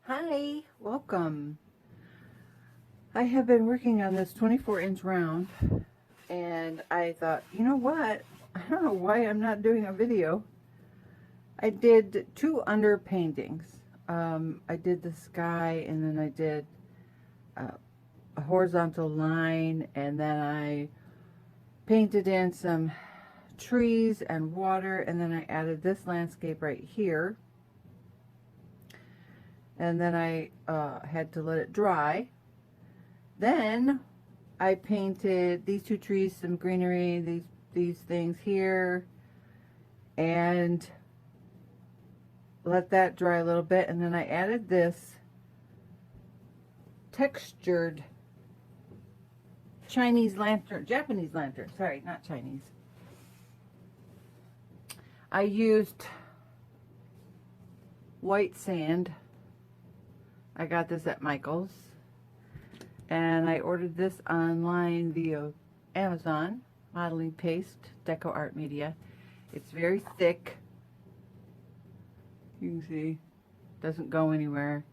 Hi, welcome. I have been working on this 24-inch round, and I thought, you know what? I don't know why I'm not doing a video. I did two underpaintings. I did the sky, and then I did a horizontal line, and then I painted in some trees and water, and then I added this landscape right here. And then I had to let it dry. Then I painted these two trees, some greenery, these things here, and let that dry a little bit. And then I added this textured Japanese lantern, sorry, not Chinese. I used white sand. I got this at Michael's, and I ordered this online via Amazon, modeling paste, Deco Art Media. It's very thick. You can see, doesn't go anywhere.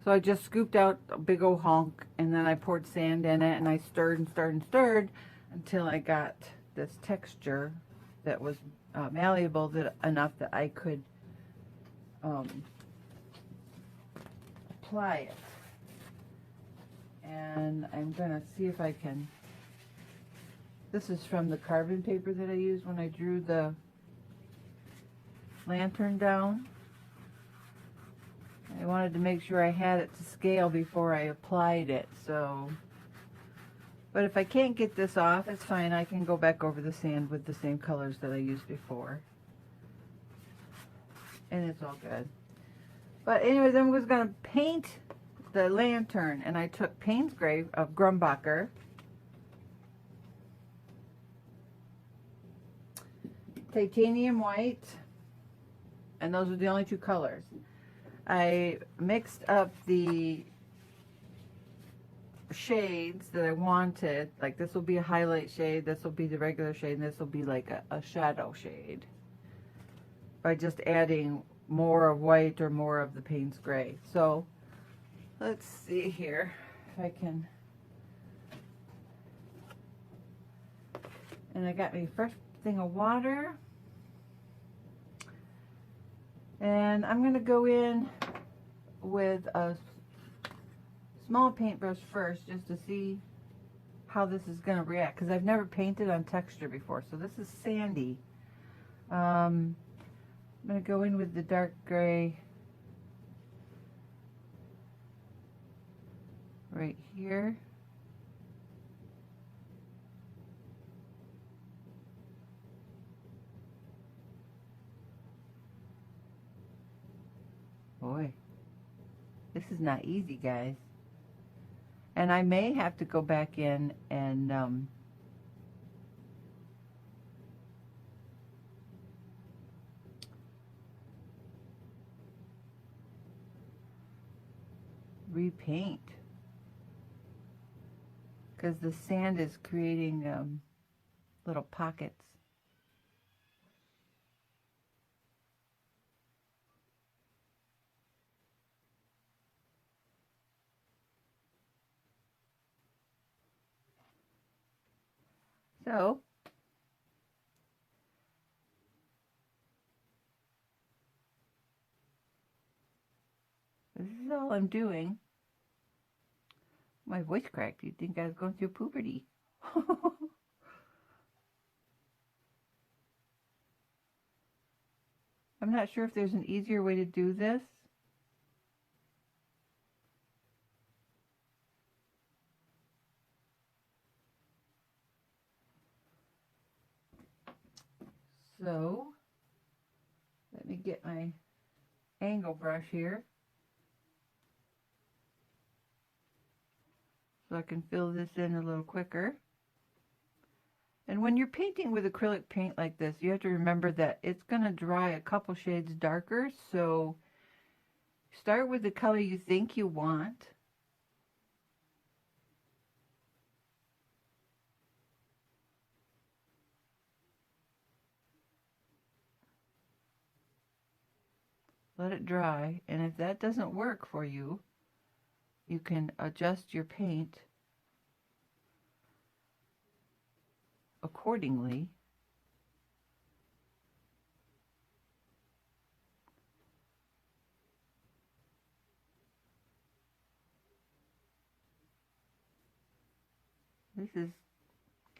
So I just scooped out a big old hunk, and then I poured sand in it, and I stirred and stirred and stirred until I got this texture that was malleable enough that I could apply it. And I'm gonna see if I can. This is from the carbon paper that I used when I drew the lantern down. I wanted to make sure I had it to scale before I applied it, so. But if I can't get this off, it's fine. I can go back over the sand with the same colors that I used before. And it's all good. But anyways, I was going to paint the lantern, and I took Payne's Gray of Grumbacher, titanium white, and those are the only two colors. I mixed up the shades that I wanted. Like, this will be a highlight shade, this will be the regular shade, and this will be like a shadow shade, by just adding more of white or more of the Payne's Gray. So let's see here if I can. And I got me a fresh thing of water, and I'm going to go in with a small paintbrush first just to see how this is going to react, because I've never painted on texture before. So this is sandy. I'm going to go in with the dark gray right here. Boy, this is not easy, guys. And I may have to go back in and repaint, because the sand is creating little pockets. So this is all I'm doing. My voice cracked. You'd think I was going through puberty. I'm not sure if there's an easier way to do this. So let me get my angle brush here so I can fill this in a little quicker. And when you're painting with acrylic paint like this, you have to remember that it's going to dry a couple shades darker. So start with the color you think you want. let it dry, and if that doesn't work for you, you can adjust your paint accordingly. This is,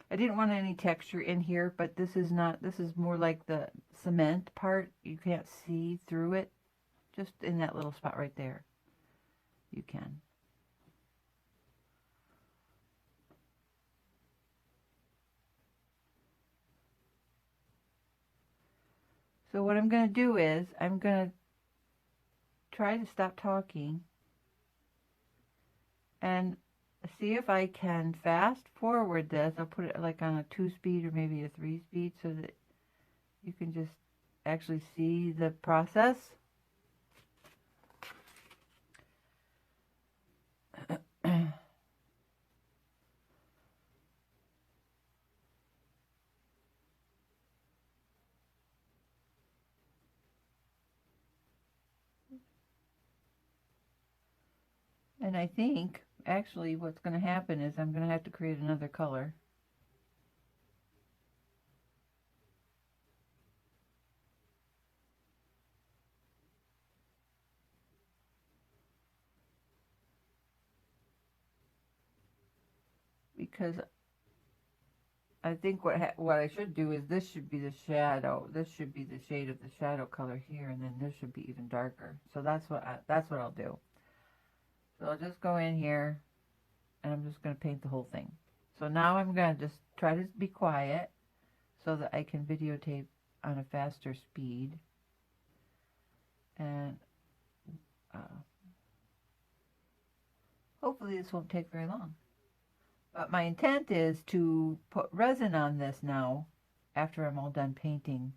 I didn't want any texture in here, but this is not, this is more like the cement part. You can't see through it. Just in that little spot right there, you can. So what I'm going to do is, I'm going to try to stop talking and see if I can fast forward this. I'll put it like on a 2-speed or maybe a 3-speed so that you can just actually see the process. And I think actually what's going to happen is I'm going to have to create another color. Because I think what I should do is this should be the shadow. This should be the shade of the shadow color here, and then this should be even darker. So that's what I'll do. So I'll just go in here, and I'm just going to paint the whole thing. So now I'm going to just try to be quiet so that I can videotape on a faster speed. And hopefully this won't take very long. But my intent is to put resin on this now after I'm all done painting.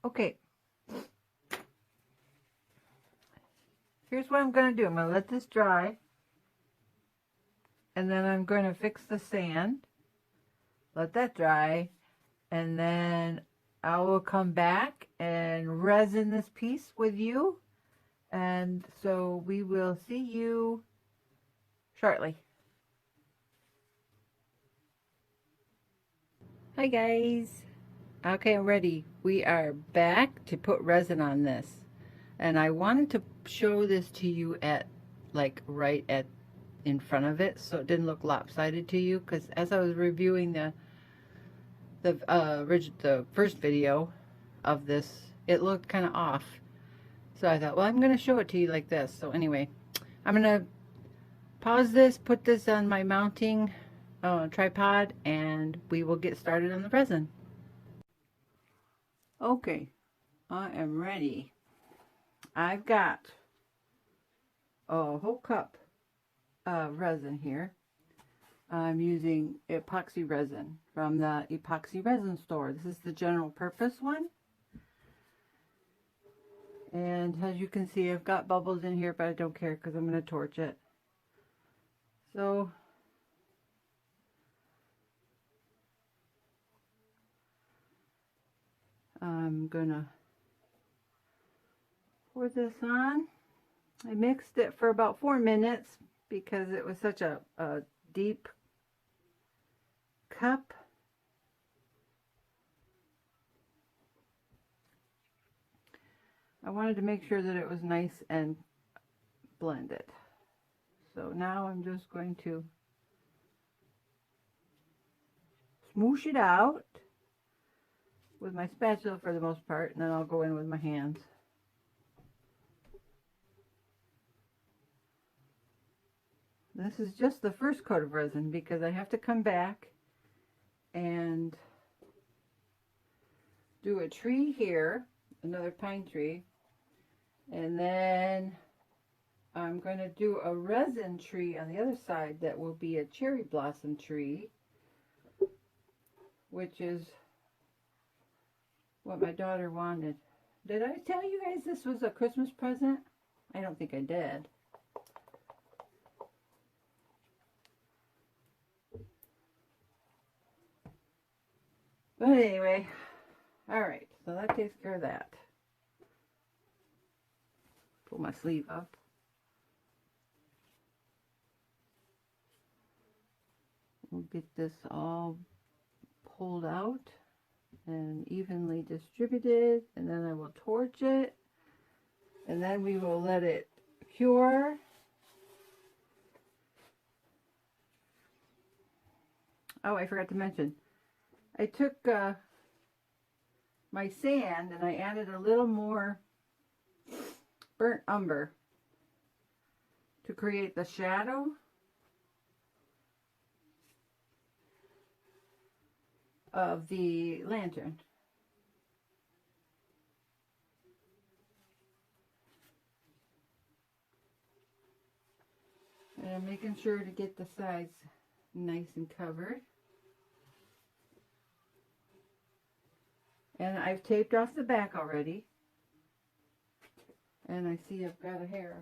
Okay. Here's what I'm going to do. I'm going to let this dry. And then I'm going to fix the sand. Let that dry. And then I will come back and resin this piece with you. And so we will see you shortly. Hi guys. Okay, I'm ready. We are back to put resin on this. And I wanted to show this to you at like right at in front of it so it didn't look lopsided to you, because as I was reviewing the first video of this, it looked kind of off. So I thought, well, I'm going to show it to you like this. So anyway, I'm going to pause this, put this on my mounting tripod, and we will get started on the resin. Okay, I am ready. I've got a whole cup of resin here. I'm using epoxy resin from the Epoxy resin store. This is the general purpose one. And as you can see, I've got bubbles in here, but I don't care because I'm going to torch it. So I'm going to pour this on. I mixed it for about 4 minutes because it was such a deep cup. I wanted to make sure that it was nice and blended. So now I'm just going to smoosh it out with my spatula for the most part, and then I'll go in with my hands. This is just the first coat of resin because I have to come back and do a tree here, another pine tree, and then I'm going to do a resin tree on the other side that will be a cherry blossom tree, which is what my daughter wanted. Did I tell you guys this was a Christmas present? I don't think I did. But anyway, alright, so that takes care of that. Pull my sleeve up. We'll get this all pulled out and evenly distributed, and then I will torch it, and then we will let it cure. Oh, I forgot to mention, I took my sand and I added a little more burnt umber to create the shadow. Of the lantern. And I'm making sure to get the sides nice and covered. And I've taped off the back already. And I see I've got a hair.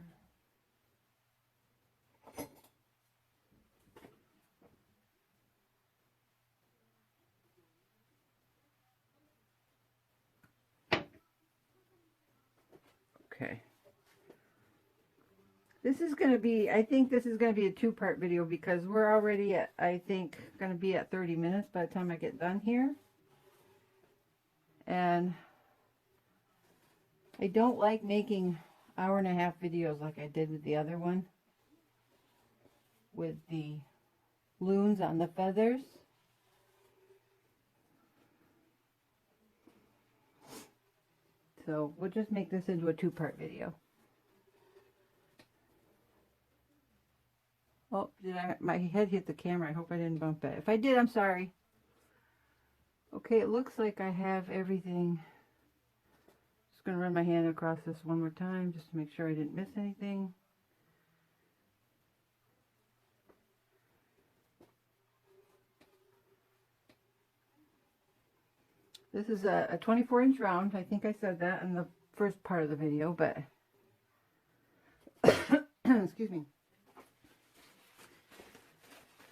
Okay. This is going to be, I think this is going to be a two-part video because we're already at, I think, going to be at 30 minutes by the time I get done here. And I don't like making hour-and-a-half videos like I did with the other one, with the loons on the feathers. So we'll just make this into a two-part video. Oh, my head hit the camera. I hope I didn't bump it. If I did, I'm sorry. Okay, it looks like I have everything. Just going to run my hand across this one more time just to make sure I didn't miss anything. This is a 24-inch round. I think I said that in the first part of the video, but excuse me.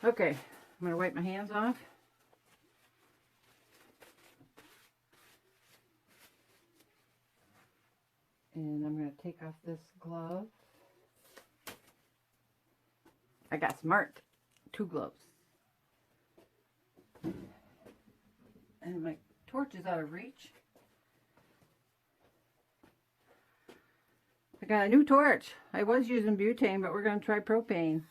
Okay, I'm going to wipe my hands off. And I'm going to take off this glove. I got smart. 2 gloves. And my torch is out of reach. I got a new torch. I was using butane, but we're going to try propane.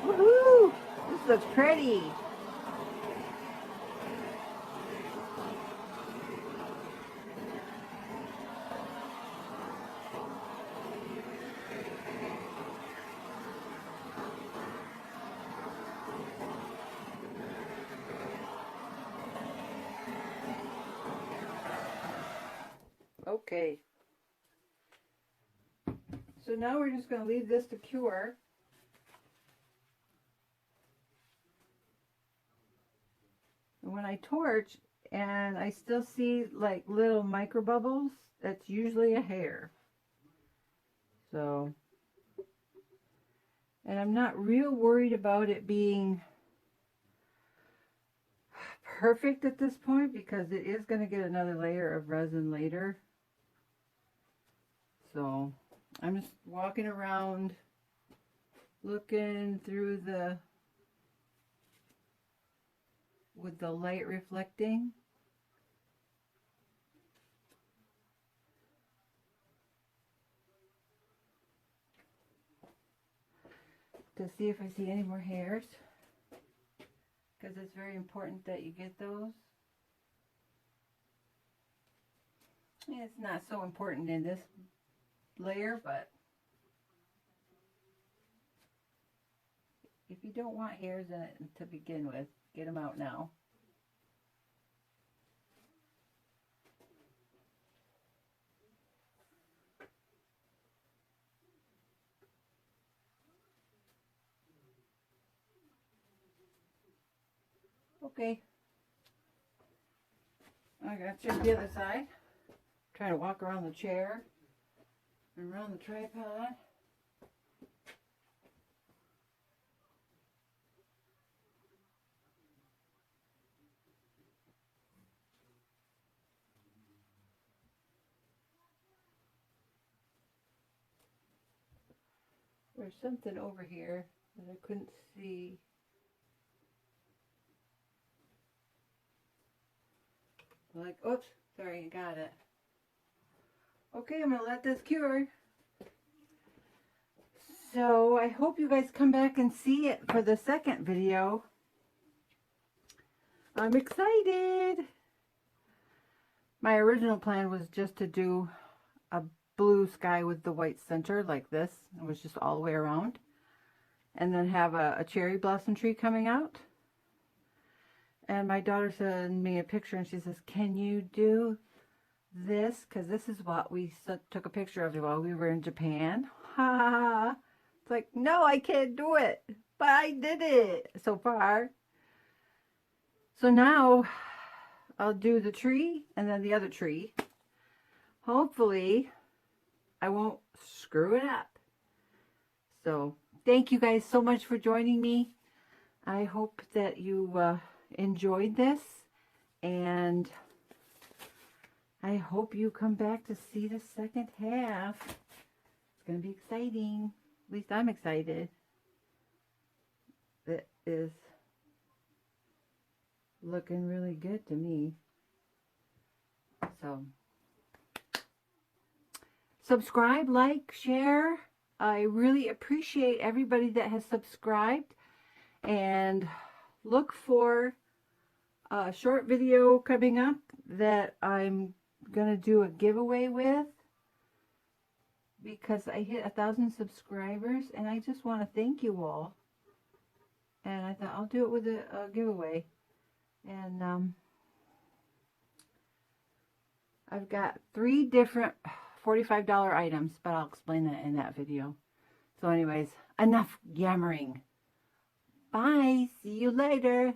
Woohoo! This looks pretty. Okay. So now we're just going to leave this to cure. And when I torch and I still see like little micro bubbles, that's usually a hair. So, and I'm not real worried about it being perfect at this point because it is going to get another layer of resin later. So I'm just walking around looking through with the light reflecting. To see if I see any more hairs, because it's very important that you get those. It's not so important in this layer, but if you don't want hairs in it to begin with, get them out now. Okay. I got to check the other side. Trying to walk around the chair and around the tripod. There's something over here that I couldn't see. Like, oops, sorry, I got it. Okay, I'm gonna let this cure. So I hope you guys come back and see it for the second video. I'm excited. My original plan was just to do a blue sky with the white center like this. It was just all the way around. And then have a cherry blossom tree coming out. And my daughter sent me a picture and she says, can you do this? Because this is what we took a picture of while we were in Japan. Ha ha ha. It's like, no, I can't do it. But I did it so far. So now I'll do the tree and then the other tree. Hopefully I won't screw it up. So thank you guys so much for joining me. I hope that you enjoyed this, and I hope you come back to see the second half. It's going to be exciting. At least I'm excited. It is looking really good to me. So subscribe, like, share, I really appreciate everybody that has subscribed, and look for a short video coming up that I'm gonna do a giveaway with, because I hit 1,000 subscribers and I just want to thank you all, and I thought I'll do it with a giveaway. And I've got 3 different $45 items, but I'll explain that in that video. So anyways, enough yammering. Bye. See you later.